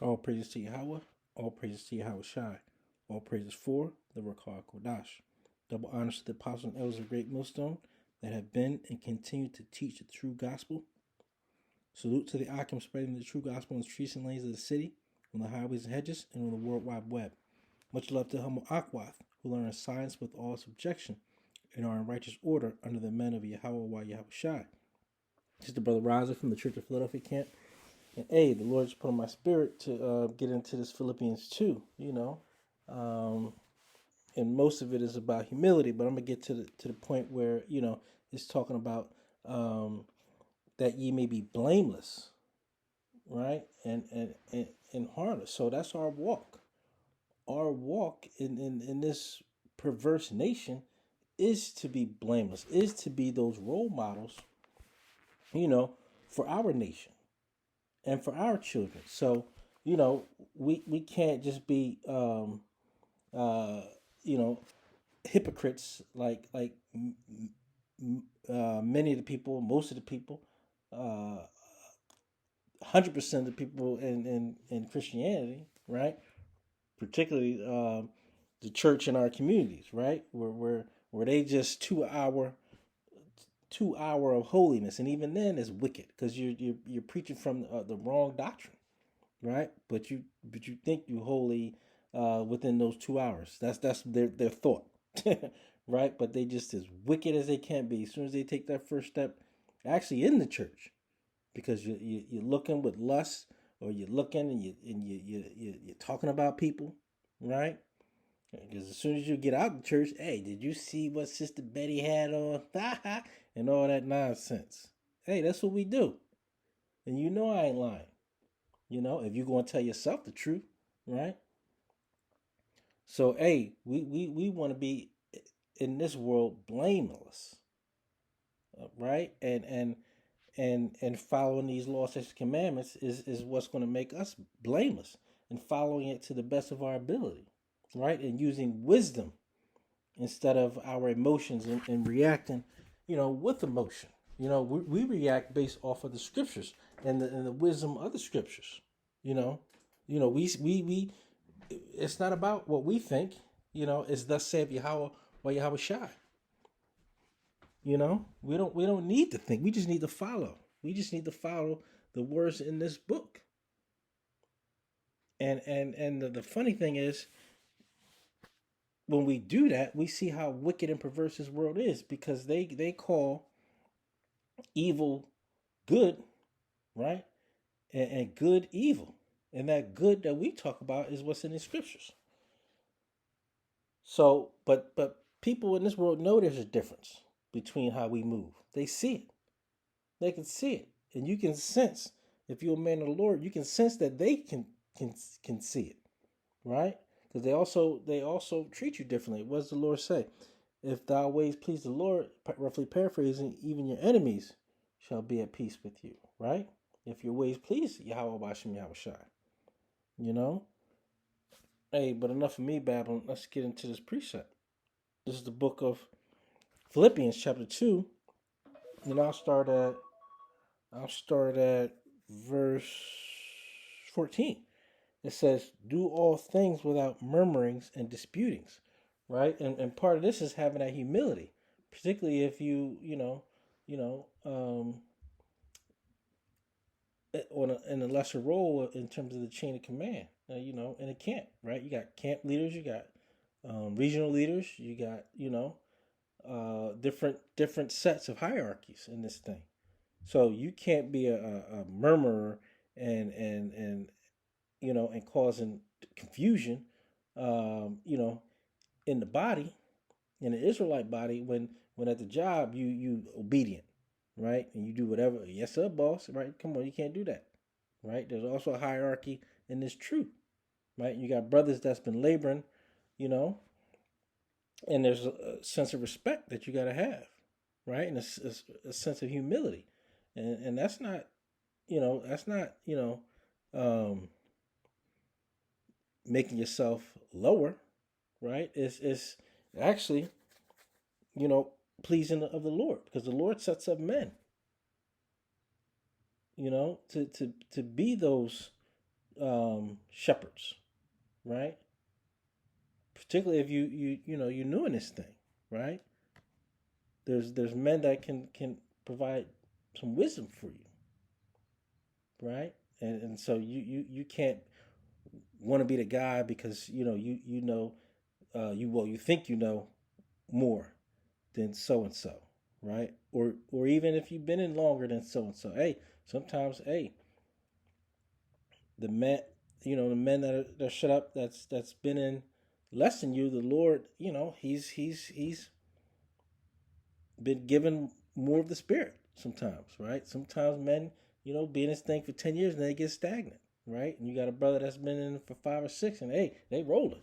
All praises to Yahweh. All praises to Yahweh Shai. All praises for the Rakar Kodash. Double honors to the apostles and elders of Great Millstone that have been and continue to teach the true gospel. Salute to the Akim spreading the true gospel in the streets and lanes of the city, on the highways and hedges, and on the World Wide Web. Much love to humble Akwath, who learn science with all subjection and are in righteous order under the men of Yahweh Yahweh Shai. This is the brother Raza from the Church of Philadelphia camp. And hey, the Lord's put on my spirit to get into this Philippians 2, Um, and most of it is about humility, but I'm gonna get to the point where, it's talking about that ye may be blameless, right? And harmless. So that's our walk. Our walk in this perverse nation is to be blameless, is to be those role models, for our nation and for our children. So, we can't just be uh, you know, hypocrites like many of the people, most of the people, 100% of the people in Christianity, right? Particularly the church in our communities, right? Where they just 2 hour of holiness, and even then is wicked because you're preaching from the wrong doctrine, right? But you think you holy within those 2 hours. That's their thought, right? But they just as wicked as they can be as soon as they take that first step, actually in the church, because you're looking with lust, or you're looking and you're talking about people, right? Because as soon as you get out of church, hey, did you see what Sister Betty had on? And all that nonsense. Hey, that's what we do. And I ain't lying. If you're going to tell yourself the truth, right? So, hey, we want to be in this world blameless, right? And following these laws and commandments is what's going to make us blameless, and following it to the best of our ability, right? And using wisdom instead of our emotions, and reacting, with emotion. We react based off of the scriptures and the wisdom of the scriptures. You know, we it's not about what we think. It's thus saith Yahweh or Yahweh Shai. We don't need to think. We just need to follow. We just need to follow the words in this book. And the funny thing is, when we do that, we see how wicked and perverse this world is, because they call evil good, right? And good evil. And that good that we talk about is what's in the scriptures. So, but people in this world know there's a difference between how we move. They see it. They can see it, and you can sense, if you're a man of the Lord, you can sense that they can see it, right? Because they also treat you differently. What does the Lord say? If thou ways please the Lord, roughly paraphrasing, even your enemies shall be at peace with you, right? If your ways please Yahweh Bashem Yahweh Shai, you know? Hey, but enough of me babbling. Let's get into this precept. This is the book of Philippians, chapter 2, and I'll start at verse 14. It says, "Do all things without murmurings and disputings," right? And part of this is having that humility, particularly if you know, in a lesser role in terms of the chain of command. In a camp, right? You got camp leaders, you got regional leaders, you got different sets of hierarchies in this thing. So you can't be a murmurer and causing confusion, in the body, in the Israelite body, when at the job you obedient, right, and you do whatever. Yes, sir, boss. Right? Come on, you can't do that, right? There's also a hierarchy in this truth, right? You got brothers that's been laboring, you know, and there's a sense of respect that you got to have, right, and a sense of humility, and that's not um, making yourself lower, right? It's actually, you know, pleasing of the Lord, because the Lord sets up men, to be those, shepherds, right? Particularly if you're new in this thing, right? There's men that can provide some wisdom for you, right? And so you can't want to be the guy because you think you know more than so and so, right? Or even if you've been in longer than so and so. Hey, sometimes, hey, the men, the men that are shut up, that's been in less than you. The Lord, he's been given more of the Spirit sometimes, right? Sometimes men, be in this thing for 10 years and they get stagnant, right? And you got a brother that's been in it for 5 or 6, and hey, they rolling,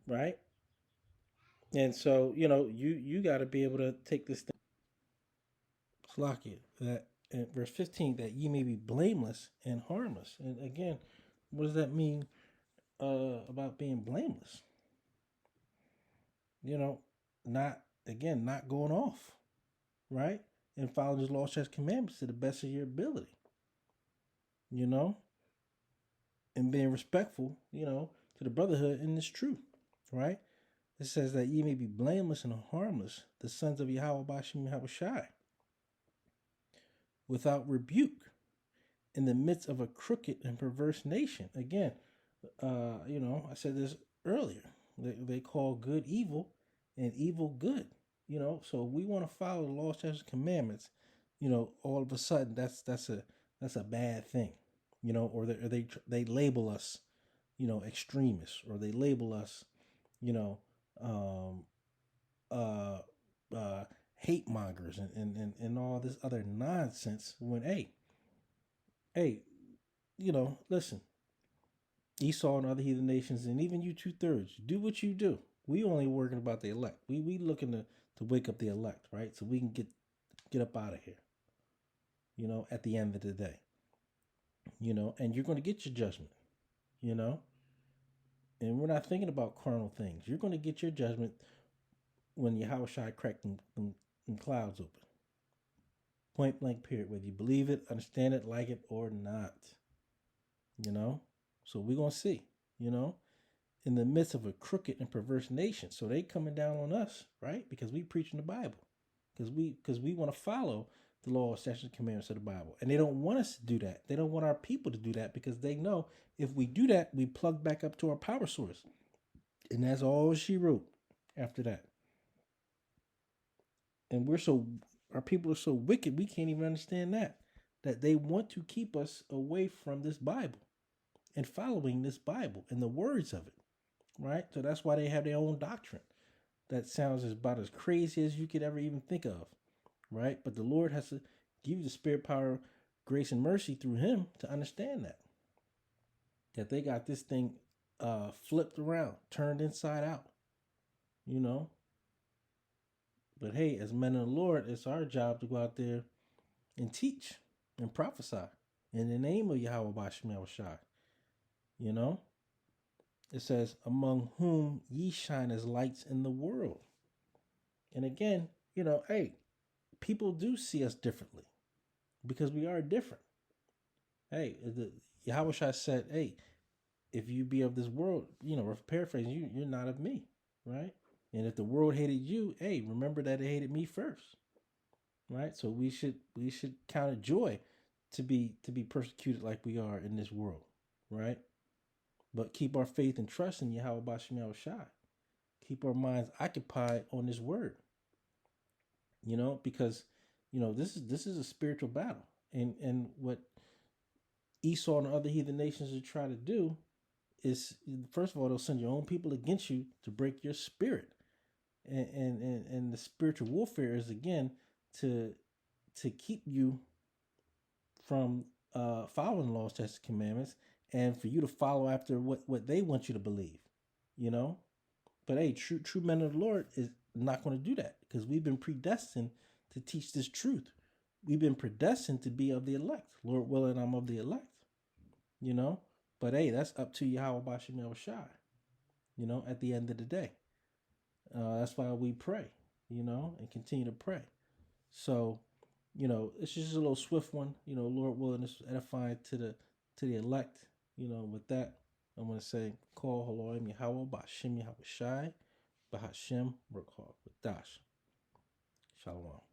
right? And so you got to be able to take this thing. Slocket, that in verse 15, that ye may be blameless and harmless. And again, what does that mean about being blameless? You know, not not going off, right? And following his law, statutes, commandments to the best of your ability, you know, and being respectful, to the brotherhood in this truth, right? It says that ye may be blameless and harmless, the sons of Yahweh Bashim Yahushai, without rebuke, in the midst of a crooked and perverse nation. Again, I said this earlier. They call good evil and evil good. So we want to follow the law, statutes, commandments. All of a sudden that's a bad thing. Or they label us, extremists, or they label us, you know, um, uh, hate mongers and all this other nonsense. When hey, listen, Esau and other heathen nations, and even you 2/3, do what you do. We only working about the elect. We looking to wake up the elect, right? So we can get up out of here. At the end of the day, and you're going to get your judgment. You know, and we're not thinking about carnal things. You're going to get your judgment when Yahweh Shai crack them clouds open. Point blank. Period. Whether you believe it, understand it, like it, or not. So we're gonna see. In the midst of a crooked and perverse nation. So they coming down on us, right? Because we preaching the Bible. Because we want to follow the law, statutes, commandments of the Bible. And they don't want us to do that. They don't want our people to do that because they know if we do that, we plug back up to our power source. And that's all she wrote after that. And our people are so wicked, we can't even understand that they want to keep us away from this Bible and following this Bible and the words of it, right? So that's why they have their own doctrine that sounds about as crazy as you could ever even think of, right? But the Lord has to give you the spirit, power, grace, and mercy through him to understand that they got this thing flipped around, turned inside out, But hey, as men of the Lord, it's our job to go out there and teach and prophesy in the name of Yahweh Bashim Yahushai. It says, among whom ye shine as lights in the world. And again, hey, people do see us differently because we are different. Hey, Yahweh Shai said, hey, if you be of this world, paraphrasing, you're not of me, right? And if the world hated you, hey, remember that it hated me first, right? So we should count it joy to be persecuted like we are in this world, right? But keep our faith and trust in Yahweh Bashim Yahushai. Keep our minds occupied on this word, because this is a spiritual battle, and what Esau and other heathen nations are trying to do is, first of all, they'll send your own people against you to break your spirit, and the spiritual warfare is again to keep you from following laws, statutes, commandments, and for you to follow after what they want you to believe, But hey, true men of the Lord is not going to do that because we've been predestined to teach this truth. We've been predestined to be of the elect. Lord willing, I'm of the elect. But hey, that's up to Yahweh Bashim Yahushai. At the end of the day, that's why we pray. And continue to pray. So, it's just a little swift one. Lord willing, this is edifying to the elect with that, I'm going to say, Call Haloim Yahweh Ba'Shem Yahweh Shai Ba'Hashem Rakha with Dash. Shalom.